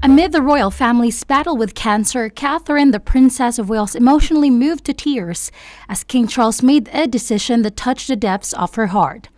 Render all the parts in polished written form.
Amid the royal family's battle with cancer, Catherine, the Princess of Wales, emotionally moved to tears as King Charles made a decision that touched the depths of her heart.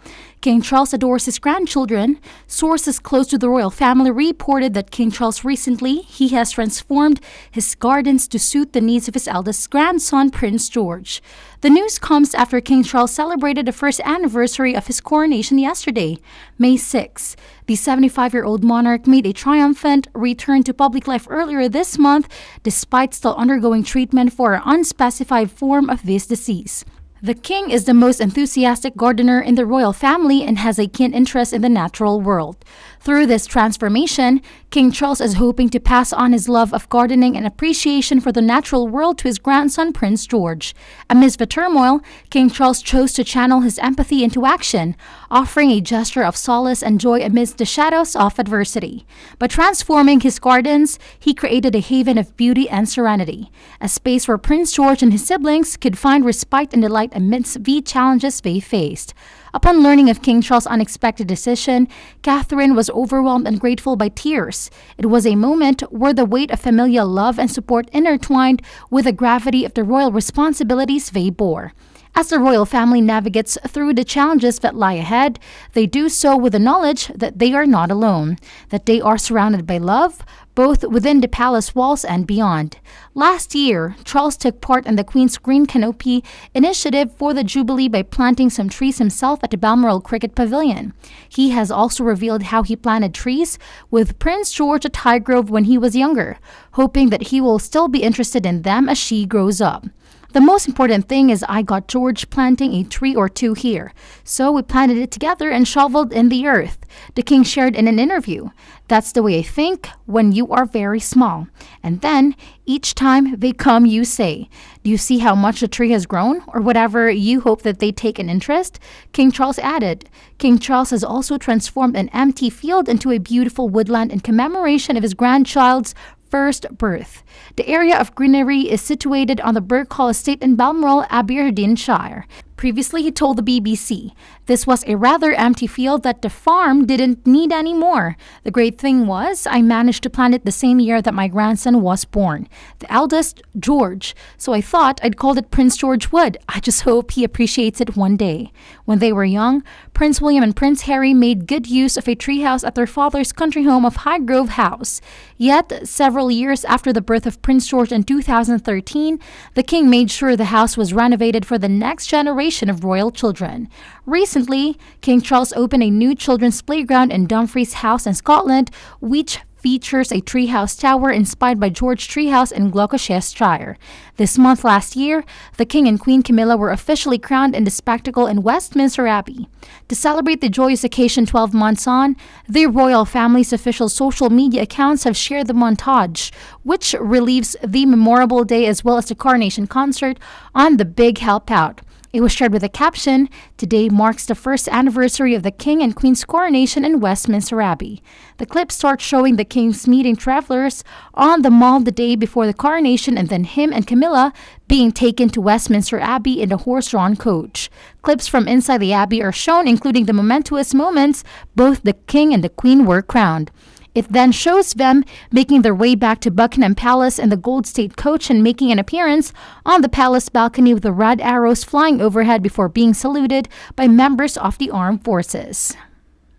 King Charles adores his grandchildren. Sources close to the royal family reported that King Charles recently he has transformed his gardens to suit the needs of his eldest grandson, Prince George. The news comes after King Charles celebrated the first anniversary of his coronation yesterday, May 6. The 75-year-old monarch made a triumphant return to public life earlier this month despite still undergoing treatment for an unspecified form of this disease. The king is the most enthusiastic gardener in the royal family and has a keen interest in the natural world. Through this transformation, King Charles is hoping to pass on his love of gardening and appreciation for the natural world to his grandson, Prince George. Amidst the turmoil, King Charles chose to channel his empathy into action, offering a gesture of solace and joy amidst the shadows of adversity. By transforming his gardens, he created a haven of beauty and serenity, a space where Prince George and his siblings could find respite and delight amidst the challenges they faced. Upon learning of King Charles' unexpected decision, Catherine was overwhelmed and grateful by tears. It was a moment where the weight of familial love and support intertwined with the gravity of the royal responsibilities they bore. As the royal family navigates through the challenges that lie ahead, they do so with the knowledge that they are not alone, that they are surrounded by love, both within the palace walls and beyond. Last year, Charles took part in the Queen's Green Canopy initiative for the Jubilee by planting some trees himself at the Balmoral Cricket Pavilion. He has also revealed how he planted trees with Prince George at Highgrove when he was younger, hoping that he will still be interested in them as she grows up. The most important thing is I got George planting a tree or two here. So we planted it together and shoveled in the earth, the king shared in an interview. That's the way I think when you are very small. And then, each time they come, you say, "Do you see how much the tree has grown?" Or whatever you hope that they take an interest, King Charles added. King Charles has also transformed an empty field into a beautiful woodland in commemoration of his grandchild's first birth. The area of greenery is situated on the Burke Hall estate in Balmoral, Aberdeenshire. Previously, he told the BBC, "This was a rather empty field that the farm didn't need anymore. The great thing was I managed to plant it the same year that my grandson was born, the eldest, George. So I thought I'd call it Prince George Wood. I just hope he appreciates it one day." When they were young, Prince William and Prince Harry made good use of a treehouse at their father's country home of Highgrove House. Yet, several years after the birth of Prince George in 2013, the king made sure the house was renovated for the next generation of royal children. Recently, King Charles opened a new children's playground in Dumfries House in Scotland, which features a treehouse tower inspired by George Treehouse in Gloucestershire. This month last year, the King and Queen Camilla were officially crowned in the spectacle in Westminster Abbey. To celebrate the joyous occasion 12 months on, the royal family's official social media accounts have shared the montage, which relieves the memorable day as well as the coronation concert on the Big Help Out. It was shared with a caption, "Today marks the first anniversary of the King and Queen's coronation in Westminster Abbey." The clip starts showing the King's meeting travelers on the mall the day before the coronation and then him and Camilla being taken to Westminster Abbey in a horse-drawn coach. Clips from inside the Abbey are shown, including the momentous moments both the King and the Queen were crowned. It then shows them making their way back to Buckingham Palace in the Gold State coach and making an appearance on the palace balcony with the red arrows flying overhead before being saluted by members of the armed forces.